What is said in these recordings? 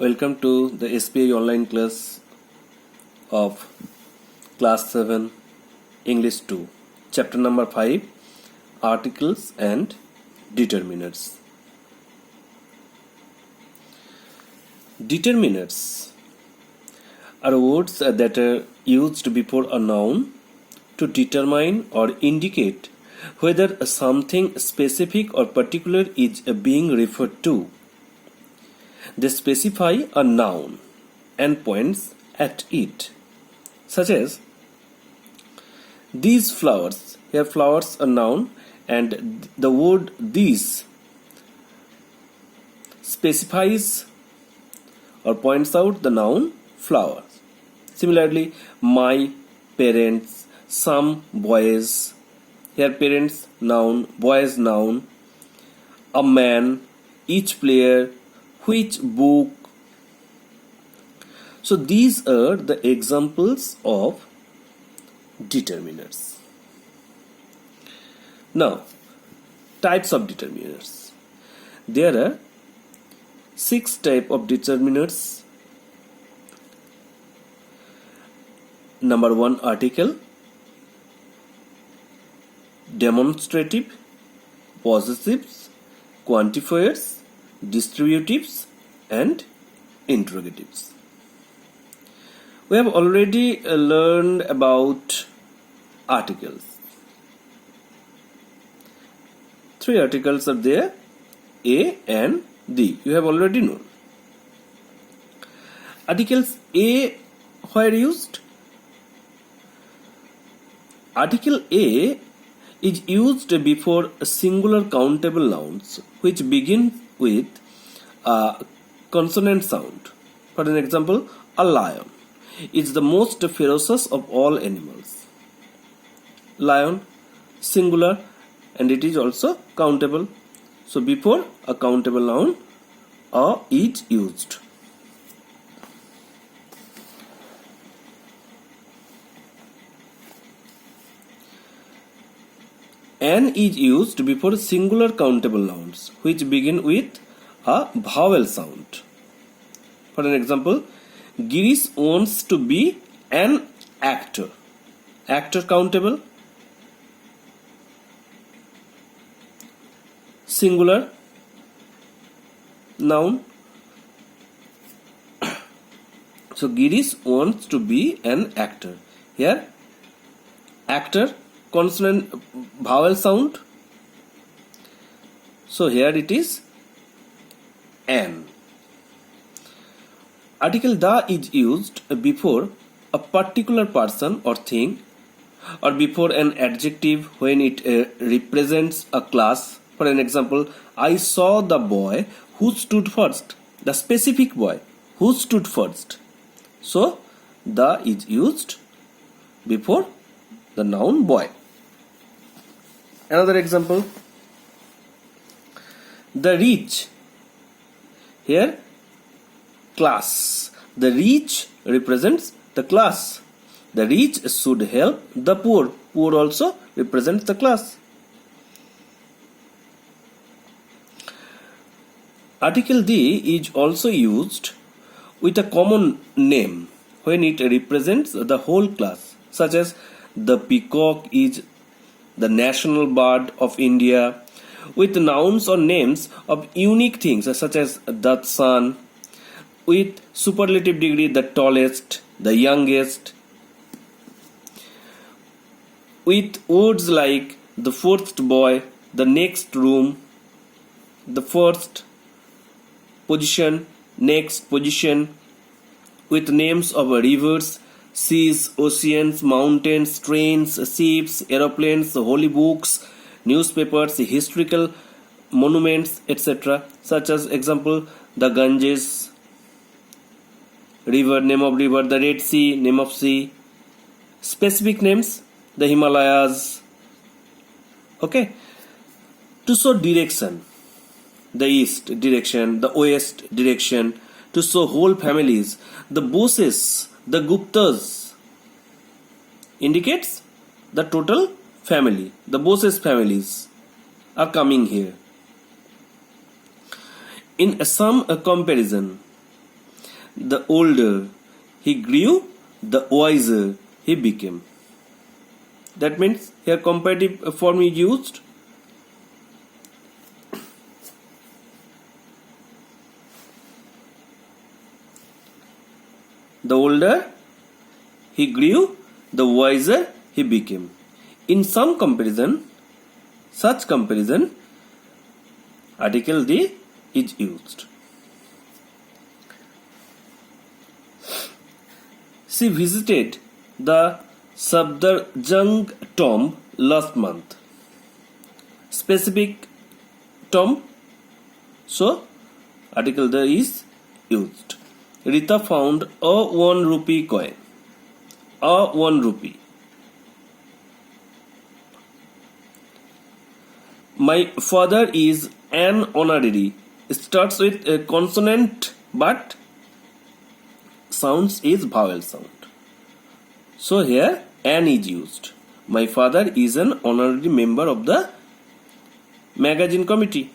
Welcome to the SPI online class of class 7 English 2 chapter number 5 articles and determinants. Determinants are words that are used before a noun to determine or indicate whether something specific or particular is being referred to. They specify a noun and points at it, such as these flowers. Here flowers a noun and the word these specifies or points out the noun flowers. Similarly, my parents, some boys. Here parents noun, boys noun, a man, each player, which book. So these are the examples of determinants. Now, types of determinants. There are 6 types of determinants. Number 1, article, demonstrative, possessives, quantifiers, distributives and interrogatives. We have already learned about articles. 3 articles are there, A and D. You have already known. Articles A where used? Article A is used before singular countable nouns which begin with a consonant sound. For an example, a lion is the most ferocious of all animals. Lion, singular, and it is also countable. So before a countable noun, a is used. An is used before singular countable nouns which begin with a vowel sound. For an example, Girish wants to be an actor. Actor countable. Singular noun. So Girish wants to be an actor. Here actor consonant vowel sound. So here it is an. Article da is used before a particular person or thing or before an adjective when it represents a class. For an example, I saw the boy who stood first. The specific boy who stood first. So the is used before the noun boy. Another example, the rich. Here class. The rich represents the class. The rich should help the poor. Poor also represents the class. Article D is also used with a common name when it represents the whole class, such as the peacock is the national bird of India, with nouns or names of unique things such as the sun, with superlative degree the tallest, the youngest, with words like the first boy, the next room, the first position, next position, with names of rivers, seas, oceans, mountains, trains, ships, aeroplanes, holy books, newspapers, historical monuments, etc. Such as example, the Ganges, river, name of river, the Red Sea, name of sea. Specific names, the Himalayas. Okay. To show direction, the east direction, the west direction. To show whole families, the Boses, the Guptas indicates the total family. The Boses families are coming here. In some comparison, the older he grew, the wiser he became. That means here comparative form is used. The older he grew, the wiser he became. In some comparison, such comparison, article the is used. She visited the Safdarjung tomb last month. Specific tomb, so article the is used. Rita found a 1 rupee coin. A 1 rupee. My father is an honorary. Starts with a consonant but sounds is vowel sound. So here an is used. My father is an honorary member of the managing committee.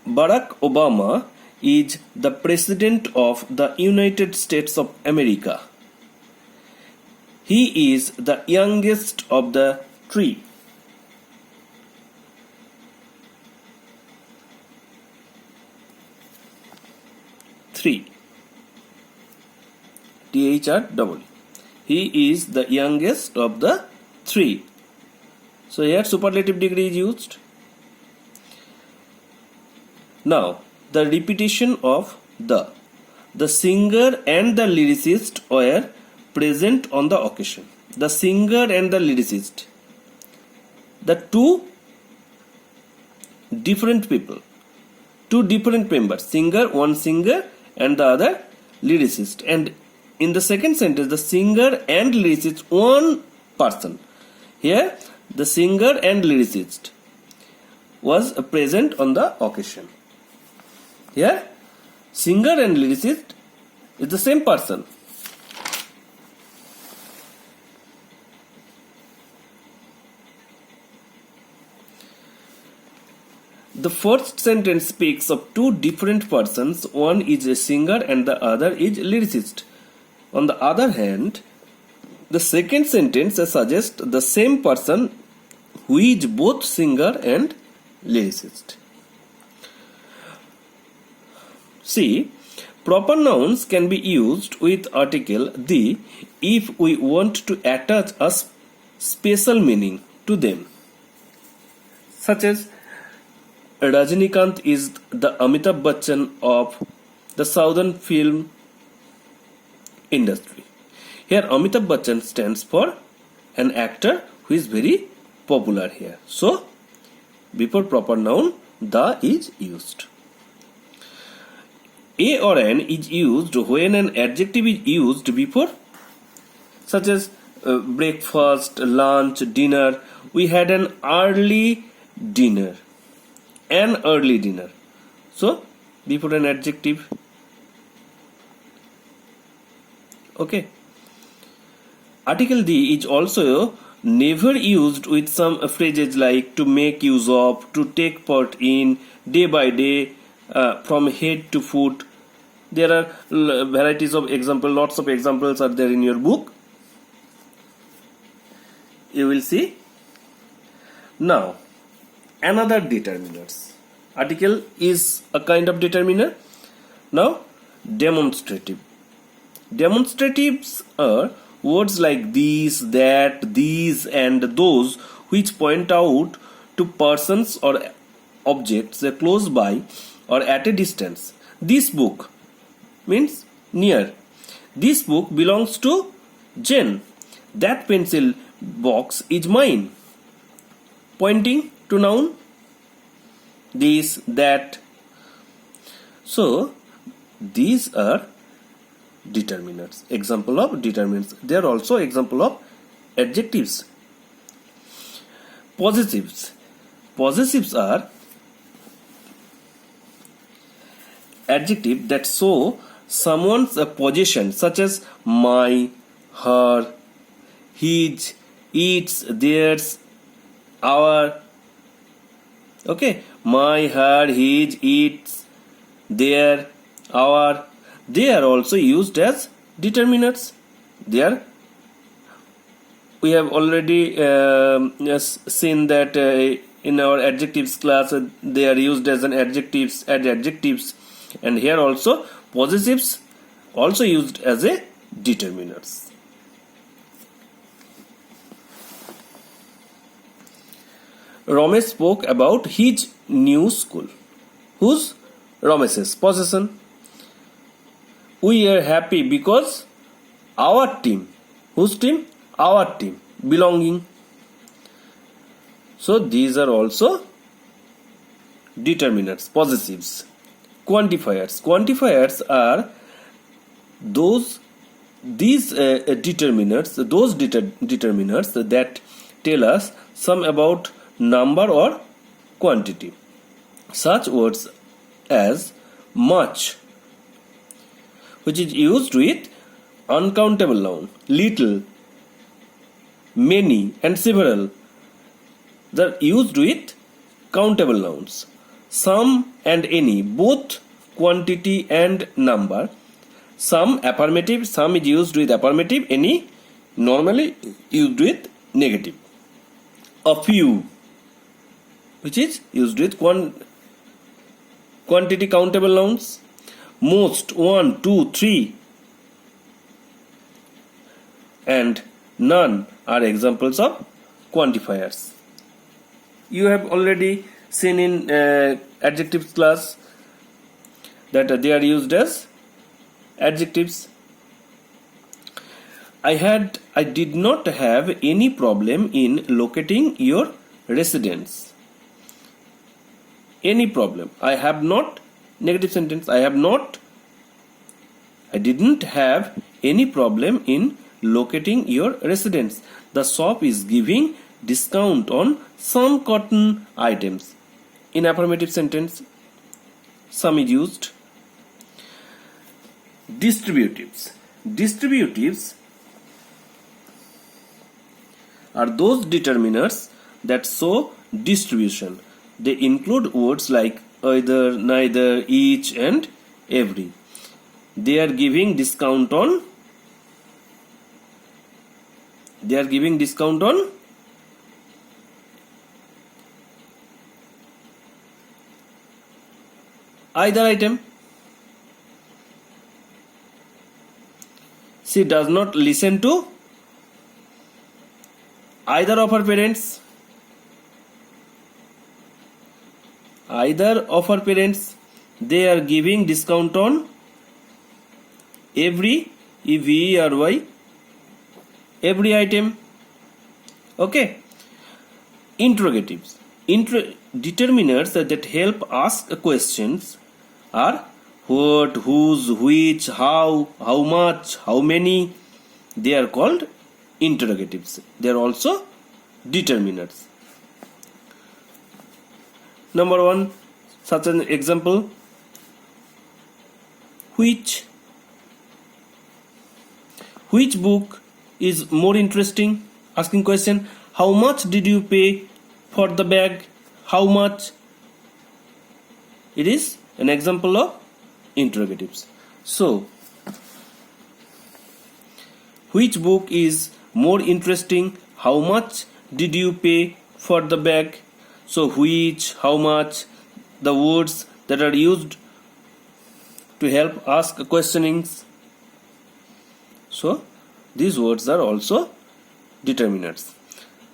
Barack Obama is the President of the United States of America. He is the youngest of the three. THREE. He is the youngest of the three. So here superlative degree is used. Now the repetition of the singer and the lyricist were present on the occasion. The singer and the lyricist, the two different people, two different members, one singer and the other lyricist. And in the second sentence, the singer and lyricist, one person. Here the singer and lyricist was present on the occasion. Here singer and lyricist is the same person. The first sentence speaks of two different persons. One is a singer and the other is lyricist. On the other hand, the second sentence suggests the same person who is both singer and lyricist. See, proper nouns can be used with article the if we want to attach a special meaning to them, such as Rajinikanth is the Amitabh Bachchan of the southern film industry. Here Amitabh Bachchan stands for an actor who is very popular here. So before proper noun the is used. A or an is used when an adjective is used before, such as breakfast, lunch, dinner. We had an early dinner. An early dinner. So before an adjective. Okay. Article the is also never used with some phrases like to make use of, to take part in, day by day, from head to foot. There are varieties of examples, lots of examples are there in your book. You will see. Now, another determiners. Article is a kind of determiner. Now, demonstrative. Demonstratives are words like these, that, these, and those which point out to persons or objects close by or at a distance. This book means near. This book belongs to Jen. That pencil box is mine. Pointing to noun. This, that. So these are determinants. Example of determinants. They are also example of adjectives. Possessives. Possessives are adjective that show someone's possession, such as my, her, his, its, theirs, our. Okay, my, her, his, its, their, our. They are also used as determinants. They are. We have already seen that in our adjectives class they are used as adjectives, and here also possessives also used as a determinants. Ramesh spoke about his new school. Whose? Ramesh's possession. We are happy because our team. Whose team? Our team. Belonging. So these are also determinants, possessives. Quantifiers. Quantifiers are these determinants that tell us some about number or quantity. Such words as much, which is used with uncountable noun, little, many, and several. They are used with countable nouns. Some and any, both quantity and number. Some affirmative, some is used with affirmative, any normally used with negative. A few, which is used with quantity countable nouns. Most, one, two, three, and none are examples of quantifiers. You have already seen in adjectives class that they are used as adjectives. I did not have any problem in locating your residence. Any problem. I have not, negative sentence. I didn't have any problem in locating your residence. The shop is giving discount on some cotton items. In affirmative sentence, some is used. Distributives. Distributives are those determinants that show distribution. They include words like either, neither, each, and every. They are giving discount on. Either item. She does not listen to either of her parents. Either of her parents. They are giving discount on every, EVERY, every item. Okay. Interrogatives. Determinants that help ask questions are what, whose, which, how much, how many. They are called interrogatives. They are also determinants. Number one, such an example. Which book is more interesting? Asking question. How much did you pay for the bag? How much? It is an example of interrogatives. So, which book is more interesting? How much did you pay for the bag? So, which, how much, the words that are used to help ask questionings. So, these words are also determinants.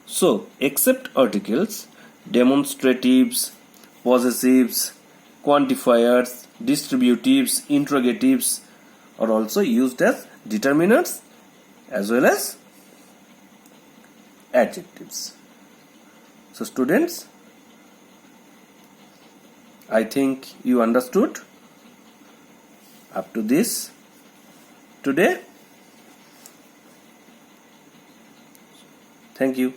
So, except articles, demonstratives, possessives, quantifiers, distributives, interrogatives are also used as determinants as well as adjectives. So students, I think you understood up to this today. Thank you.